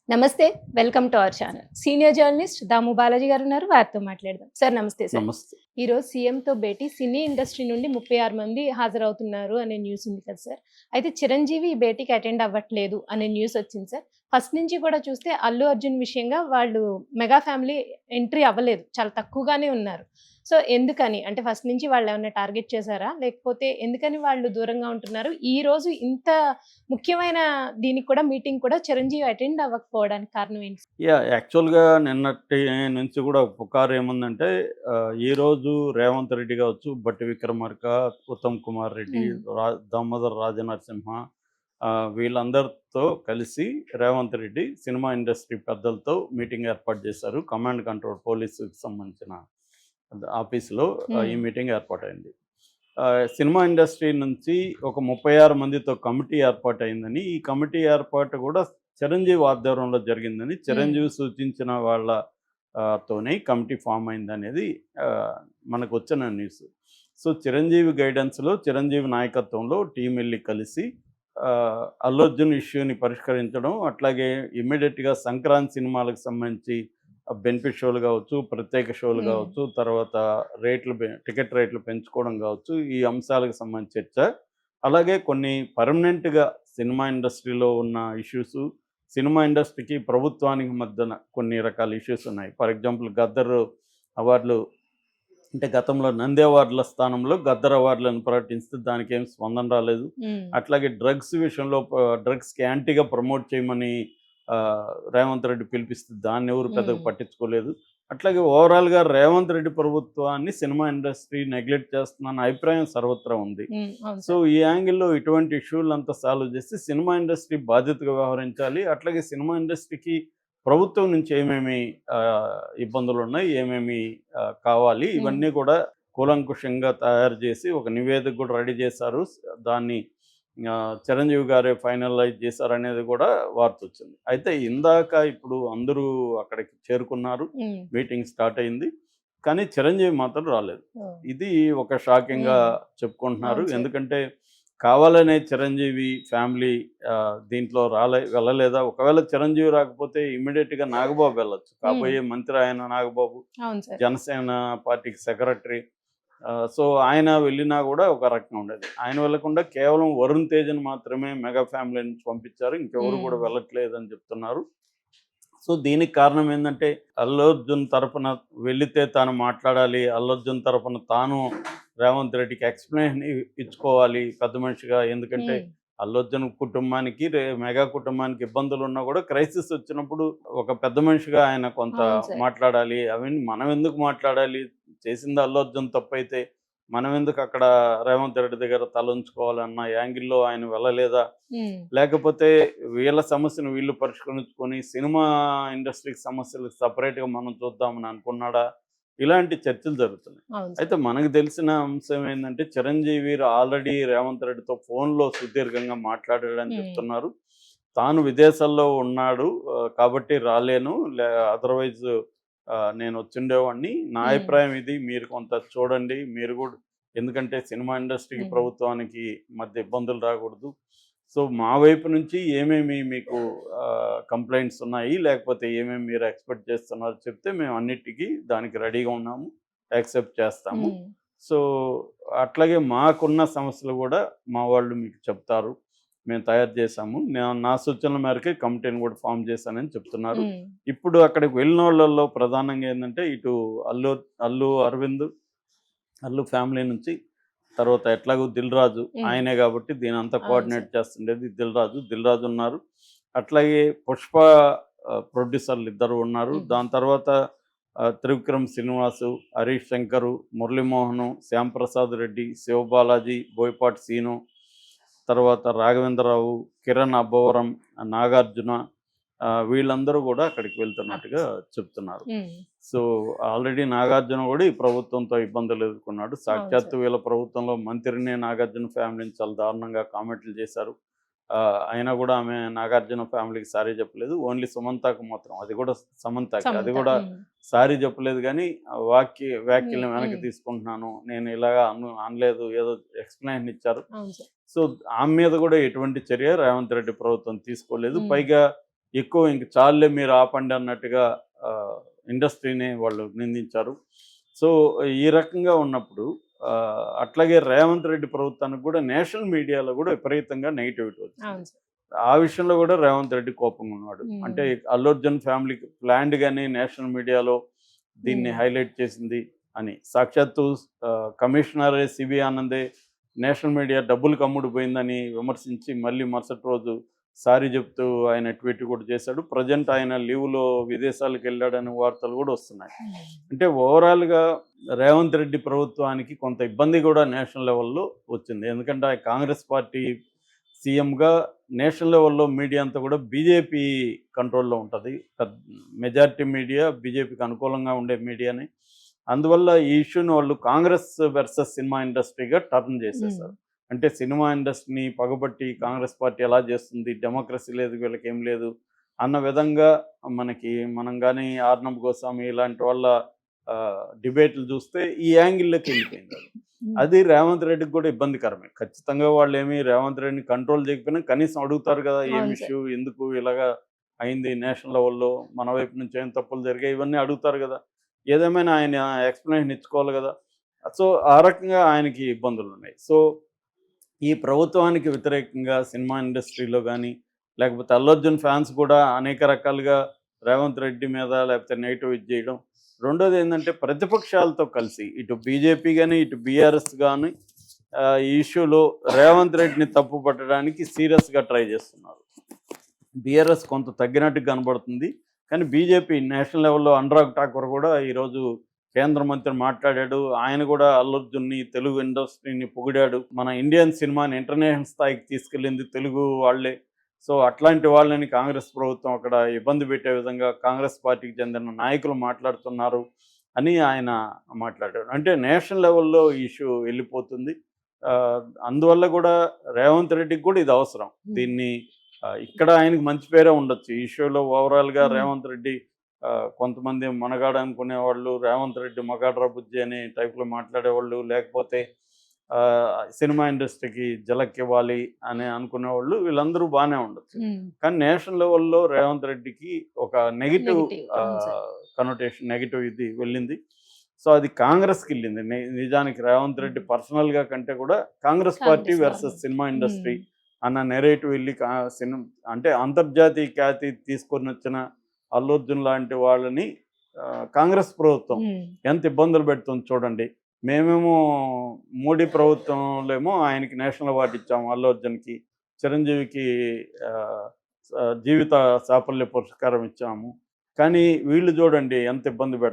నమస్తే. Welcome to our channel. Senior journalist Damu Balaji గారు ఉన్నారు. వారితో మాట్లాడదాం. సార్ నమస్తే సార్. నమస్తే. ఈరోజు సీఎంతో భేటీ సినీ ఇండస్ట్రీ నుండి 36 మంది హాజరవుతున్నారు అనే న్యూస్ ఉంది కదా సార్. అయితే చిరంజీవి ఈ భేటీకి అటెండ్ అవ్వట్లేదు అనే న్యూస్ వచ్చింది సార్. ఫస్ట్ నుంచి కూడా చూస్తే అల్లు అర్జున్ విషయంగా వాళ్ళు మెగా ఫ్యామిలీ ఎంట్రీ అవ్వలేదు. చాలా తక్కువగానే ఉన్నారు. సో ఎందుకని? అంటే ఫస్ట్ నుంచి వాళ్ళేమన్నా టార్గెట్ చేసారా? లేకపోతే ఎందుకని వాళ్ళు దూరంగా ఉంటున్నారు? ఈరోజు ఇంత ముఖ్యమైన దీనికి కూడా మీటింగ్ కూడా చిరంజీవి అటెండ్ అవ్వకపోవడానికి కారణం ఏంటి? యాక్చువల్‌గా నిన్నటి నుంచి కూడా పుకారు ఏముందంటే ఈరోజు రేవంత్ రెడ్డి కావచ్చు, బట్టి విక్రమార్క, ఉత్తమ్ కుమార్ రెడ్డి, హ్మ్. దామోదర్ రాజనరసింహ వీళ్ళందరితో కలిసి రేవంత్ రెడ్డి సినిమా ఇండస్ట్రీ పెద్దలతో మీటింగ్ ఏర్పాటు చేశారు. కమాండ్ కంట్రోల్ పోలీసుకి సంబంధించిన ఆఫీస్‌లో ఈ హ్మ్. మీటింగ్ ఏర్పాటైంది. సినిమా ఇండస్ట్రీ నుంచి ఒక 36 మందితో కమిటీ ఏర్పాటయిందని, ఈ కమిటీ ఏర్పాటు కూడా చిరంజీవి ఆధ్వర్యంలో జరిగిందని, హ్మ్. చిరంజీవి సూచించిన వాళ్ళ తోనే కమిటీ ఫామ్ అయిందనేది మనకొచ్చిన న్యూస్. సో, చిరంజీవి గైడెన్స్‌లో, చిరంజీవి నాయకత్వంలో టీమ్ ఎళ్లి కలిసి అల్లు అర్జున్ ఇష్యూని పరిష్కరించడం, అట్లాగే ఇమ్మీడియేట్‌గా సంక్రాంతి సినిమాలకు సంబంధించి బెనిఫిట్ షోలు కావచ్చు, ప్రత్యేక షోలు హ్మ్. కావచ్చు, తర్వాత టికెట్ రేట్లు పెంచుకోవడం కావచ్చు, ఈ అంశాలకు సంబంధించి చర్చ. అలాగే కొన్ని పర్మనెంట్‌గా సినిమా ఇండస్ట్రీలో ఉన్న ఇష్యూసు, సినిమా ఇండస్ట్రీకి, ప్రభుత్వానికి మధ్యన కొన్ని రకాల ఇష్యూస్ ఉన్నాయి. ఫర్ ఎగ్జాంపుల్ 'గద్దర్' అవార్డులు అంటే గతంలో నంది అవార్డుల స్థానంలో 'గద్దర్' అవార్డులను ప్రకటిస్తే దానికేం స్పందన రాలేదు. హ్మ్. అట్లాగే డ్రగ్స్ విషయంలో డ్రగ్స్‌కి యాంటీగా ప్రమోట్ చేయమని రేవంత్ రెడ్డి పిలిపిస్తే దాన్నెవరు పెద్దగా హ్మ్. పట్టించుకోలేదు. అట్లాగే ఓవరాల్‌గా రేవంత్ రెడ్డి ప్రభుత్వాన్ని సినిమా ఇండస్ట్రీ నెగ్లెక్ట్ చేస్తుందన్న అభిప్రాయం సర్వత్రా ఉంది. హ్మ్. అవును సో, సార్. ఈ యాంగిల్‌లో ఇటువంటి ఇష్యూలంతా సాల్వ్ చేసి సినిమా ఇండస్ట్రీ బాధ్యతగా వ్యవహరించాలి. అట్లాగే సినిమా ఇండస్ట్రీకి ప్రభుత్వం నుంచి ఏమేమి ఇబ్బందులున్నాయి, ఏమేమి కావాలి, హ్మ్. ఇవన్నీ కూడా కూలంకుషంగా తయారు చేసి ఒక నివేదిక కూడా రెడీ చేశారు. దాన్ని చిరంజీవి గారే ఫైనలైజ్ చేశారనేది కూడా వార్తొచ్చింది. అయితే ఇందాక ఇప్పుడు అందరూ అక్కడికి చేరుకున్నారు. హ్మ్. మీటింగ్ స్టార్ట్ అయింది. కానీ చిరంజీవి మాత్రం రాలేదు. ఓహ్! ఇది ఒక షాకింగ్‌గా హ్మ్. చెప్పుకుంటున్నారు. అవును సార్. ఎందుకంటే కావాలనే చిరంజీవి ఫ్యామిలీ దీంట్లో వెళ్ళలేదా? ఒకవేళ చిరంజీవి రాకపోతే ఇమ్మీడియేట్‌గా నాగబాబు వెళ్ళొచ్చు. హ్మ్. కాబోయే మంత్రి ఆయన నాగబాబు. అవును సార్. జనసేన పార్టీకి సెక్రటరీ. సో, ఆయన వెళ్ళినా గూడా ఒక రకంగా ఉండేది. ఆయన వెళ్ళకుండా కేవలం వరుణ్ తేజ్‌ని మాత్రమే మెగా ఫ్యామిలీ నుంచి పంపించారు. ఇంకెవరు హ్మ్. గూడా వెళ్ళట్లేదని చెప్తున్నారు. సో, దీనికి కారణం ఏందంటే, అల్లు అర్జున్ తరపున వెళితే తాను మాట్లాడాలి. అల్లు అర్జున్ తరపున తాను రేవంత్ రెడ్డికి ఎక్స్‌ప్లనేషన్ ఇచ్చుకోవాలి పెద్ద మనిషిగా. ఎందుకంటే, హ్మ్. అల్లు అర్జున్ కుటుంబానికి, మెగా కుటుంబానికి ఇబ్బందులున్నా గూడా క్రైసిస్ వచ్చినప్పుడు ఒక పెద్ద మనిషిగా ఆయన కొంత అవును సార్. మాట్లాడాలి. అవన్నీ మనం ఎందుకు మాట్లాడాలి? చేసింది అల్లు అర్జున్ తప్పైతే, మనం ఎందుకు అక్కడ రేవంత్ రెడ్డి దగ్గర తలొంచుకోవాలన్న యాంగిల్‌లో ఆయన వెళ్ళలేదా? హ్మ్. లేకపోతే వీళ్ళ సమస్యను వీళ్ళు పరిష్కరించుకొని సినిమా ఇండస్ట్రీకి సమస్యలు సెపరేట్‌గా మనం చూద్దామని అనుకున్నాడా? ఇలాంటి చర్చలు జరుగుతున్నాయి. అవును సార్. అయితే మనకు తెలిసిన అంశం ఏందంటే చిరంజీవి ఆల్రెడీ రేవంత్ రెడ్డితో ఫోన్‌లో సుదీర్ఘంగా మాట్లాడాడని హ్మ్. చెప్తున్నారు. తాను విదేశాల్లో ఉన్నాడు. కాబట్టి రాలేను. అదర్‌వైజ్ నేనొచ్చుండేవాడిని. నా హ్మ్. అభిప్రాయం ఇది. మీరు కొంత చూడండి. మీరు గూడా ఎందుకంటే సినిమా ఇండస్ట్రీకి, హ్మ్. ప్రభుత్వానికి మధ్య ఇబ్బందులు రాకూడదు. సో, మా వైపు నుంచి ఏమేమి మీకు కంప్లెయింట్స్ ఉన్నాయి, లేకపోతే ఏమేమి మీరు ఎక్స్‌పెక్ట్ చేస్తున్నారో చెప్తే మేము అన్నిటికి దానికి రెడీగా ఉన్నాము. యాక్సెప్ట్ చేస్తాము. హ్మ్. సో, అట్లాగే మాకున్న సమస్యలు గూడా మా వాళ్ళు మీకు చెప్తారు. మేము తయారు చేశాము. నా సూచనల మేరకే కమిటీని గూడా ఫార్మ్ చేశానని చెప్తున్నారు. హ్మ్. ఇప్పుడు అక్కడికి వెళ్ళినోళ్ళలో ప్రధానంగా ఏందంటే ఇటు అల్లు అల్లు అరవింద్, అల్లు ఫ్యామిలీ నుంచి తర్వాత ఎట్లాగో 'దిల్ రాజు' హ్మ్. ఆయనే గాబట్టి దీనంతా అవును కోఆర్డినేట్ సార్. చేస్తుండేది 'దిల్ రాజు' ఉన్నారు. అట్లాగే 'పుష్ప' ప్రొడ్యూసర్లు ఇద్దరు ఉన్నారు. హ్మ్. దాని తర్వాత త్రివిక్రమ్ శ్రీనివాసు, హరీష్ శంకరు, మురళీమోహను, శ్యాంప్రసాద్ రెడ్డి, శివబాలాజీ, బోయపాటి సీను, తర్వాత రాఘవేంద్రరావు, కిరణ్ అబ్బవరం, నాగార్జున వీళ్ళందరూ గూడా అక్కడికి వెళ్తున్నట్టుగా ఆఫీస్. చెప్తున్నారు. హ్మ్. సో, ఆల్రెడీ నాగార్జున గూడా ఈ ప్రభుత్వంతో ఇబ్బందులు ఎదుర్కొన్నాడు. అవును సాక్షాత్తు సార్. వీళ్ళ ప్రభుత్వంలో మంత్రినే నాగార్జున ఫ్యామిలీని చాలా దారుణంగా కామెంట్లు చేశారు. అయినా గూడా ఆమె నాగార్జున ఫ్యామిలీకి సారీ చెప్పలేదు. ఓన్లీ సుమంతకు మాత్రం అది గూడా సమంతకి. అది సమంత. గూడా హ్మ్. సారీ చెప్పలేదు గానీ హ్మ్. వ్యాఖ్యలను వెనక్కి హ్మ్. తీసుకుంటున్నాను. నేను ఇలాగా అనలేదు. ఏదో ఎక్స్‌ప్లనేషన్ ఇచ్చారు. అవును సార్. సో, ఆమె మీద గూడా ఎటువంటి చర్య రేవంత్ రెడ్డి ప్రభుత్వం తీసుకోలేదు. హ్మ్. పైగా ఎక్కువ ఇంక చాలులే మీరు ఆపండి అన్నట్టుగా ఇండస్ట్రీని వాళ్ళు నిందించారు. సో ఈ రకంగా ఉన్నప్పుడు అట్లాగే రేవంత్ రెడ్డి ప్రభుత్వానికి కూడా నేషనల్ మీడియాలో కూడా విపరీతంగా నెగిటివిటీ వచ్చింది. అవును సార్. ఆ విషయంలో కూడా రేవంత్ రెడ్డి కోపంగా ఉన్నాడు. అంటే అల్లు అర్జున్ ఫ్యామిలీకి ప్లాన్డ్ గాని నేషనల్ మీడియాలో దీన్ని హైలైట్ చేసింది అని. సాక్షాత్తు కమిషనర్ సిబి ఆనందే నేషనల్ మీడియా డబ్బులు కమ్ముడు పోయిందని విమర్శించి మళ్ళీ మరుసటి రోజు సారీ చెప్తూ ఆయన ట్వీట్ కూడా చేశాడు. ప్రజెంట్ ఆయన లీవ్లో విదేశాలకు వెళ్ళాడనే వార్తలు కూడా వస్తున్నాయి. అంటే ఓవరాల్గా రేవంత్ రెడ్డి ప్రభుత్వానికి కొంత ఇబ్బంది కూడా నేషనల్ లెవెల్లో వచ్చింది. ఎందుకంటే ఆ కాంగ్రెస్ పార్టీ సీఎంగా నేషనల్ లెవెల్లో మీడియా అంతా కూడా బీజేపీ కంట్రోల్లో ఉంటుంది. మెజారిటీ మీడియా బీజేపీకి అనుకూలంగా ఉండే మీడియాని. అందువల్ల ఈ ఇష్యూని వాళ్ళు కాంగ్రెస్ వర్సెస్ సినిమా ఇండస్ట్రీగా టర్న్ చేసేసారు. అంటే సినిమా ఇండస్ట్రీని పగబట్టి కాంగ్రెస్ పార్టీ ఎలా చేస్తుంది, డెమోక్రసీ లేదు, వీళ్ళకి ఏం లేదు అన్న విధంగా మనం కానీ ఆర్నబ్ గోస్వామి ఇలాంటి వాళ్ళ డిబేట్లు చూస్తే ఈ యాంగిల్లోకి వెళ్ళిపోయింది. అది రేవంత్ రెడ్డికి కూడా ఇబ్బందికరమే. ఖచ్చితంగా వాళ్ళు ఏమి రేవంత్ రెడ్డిని కంట్రోల్ చేయకపోయినా కనీసం అడుగుతారు కదా, ఏం ఇష్యూ, ఎందుకు ఇలాగా అయింది, నేషనల్ లెవెల్లో మన వైపు నుంచి ఏం తప్పులు జరిగాయి, ఇవన్నీ అడుగుతారు కదా. ఏదేమైనా ఆయన ఎక్స్ప్లెనేషన్ ఇచ్చుకోవాలి కదా. సో ఆ రకంగా ఆయనకి ఇబ్బందులు ఉన్నాయి. సో ఈ ప్రభుత్వానికి వ్యతిరేకంగా సినిమా ఇండస్ట్రీలో కానీ లేకపోతే అల్లు అర్జున్ ఫ్యాన్స్ కూడా అనేక రకాలుగా రేవంత్ రెడ్డి మీద లేకపోతే నెగిటివ్ ఇది చేయడం. రెండోది ఏంటంటే ప్రతిపక్షాలతో కలిసి ఇటు బీజేపీ కానీ ఇటు బీఆర్ఎస్ కానీ ఈ ఇష్యూలో రేవంత్ రెడ్డిని తప్పు పట్టడానికి సీరియస్గా ట్రై చేస్తున్నారు. బీఆర్ఎస్ కొంత తగ్గినట్టు కనబడుతుంది. కానీ బీజేపీ నేషనల్ లెవెల్లో అనురాగ్ ఠాకూర్ కూడా ఈరోజు కేంద్ర మంత్రి మాట్లాడాడు. ఆయన కూడా అల్లు అర్జున్ని, తెలుగు ఇండస్ట్రీని పొగిడాడు. మన ఇండియన్ సినిమాని ఇంటర్నేషనల్ స్థాయికి తీసుకెళ్ళింది తెలుగు వాళ్ళే. సో అట్లాంటి వాళ్ళని కాంగ్రెస్ ప్రభుత్వం అక్కడ ఇబ్బంది పెట్టే విధంగా కాంగ్రెస్ పార్టీకి చెందిన నాయకులు మాట్లాడుతున్నారు అని ఆయన మాట్లాడాడు. అంటే నేషనల్ లెవెల్లో ఇష్యూ వెళ్ళిపోతుంది. అందువల్ల కూడా రేవంత్ రెడ్డికి కూడా ఇది అవసరం. దీన్ని ఇక్కడ ఆయనకు మంచి పేరే ఉండొచ్చు ఈ ఇష్యూలో. ఓవరాల్గా రేవంత్ రెడ్డి కొంతమంది మనగాడ అనుకునేవాళ్ళు, రేవంత్ రెడ్డి మగాడ్రా బుజ్జి అనే టైప్లో మాట్లాడేవాళ్ళు, లేకపోతే సినిమా ఇండస్ట్రీకి జలక్ ఇవ్వాలి అని అనుకునేవాళ్ళు, వీళ్ళందరూ బాగానే ఉండొచ్చు. కానీ నేషనల్ లెవెల్లో రేవంత్ రెడ్డికి ఒక నెగిటివ్ కనోటేషన్, నెగిటివ్ ఇది వెళ్ళింది. సో అది కాంగ్రెస్కి వెళ్ళింది. నిజానికి రేవంత్ రెడ్డి పర్సనల్గా కంటే కూడా Congress party versus cinema industry అన్న నెరేటివ్ వెళ్ళి అంటే అంతర్జాతీయ ఖ్యాతి తీసుకొని వచ్చిన అల్లు అర్జున్ లాంటి వాళ్ళని కాంగ్రెస్ ప్రభుత్వం ఎంత ఇబ్బందులు పెడుతుంది చూడండి. మేమేమో మోడీ ప్రభుత్వంలో ఏమో ఆయనకి నేషనల్ అవార్డు ఇచ్చాము, అల్లు అర్జున్కి, చిరంజీవికి జీవిత సాఫల్య పురస్కారం ఇచ్చాము. కానీ వీళ్ళు చూడండి ఎంత ఇబ్బంది పెడతారు.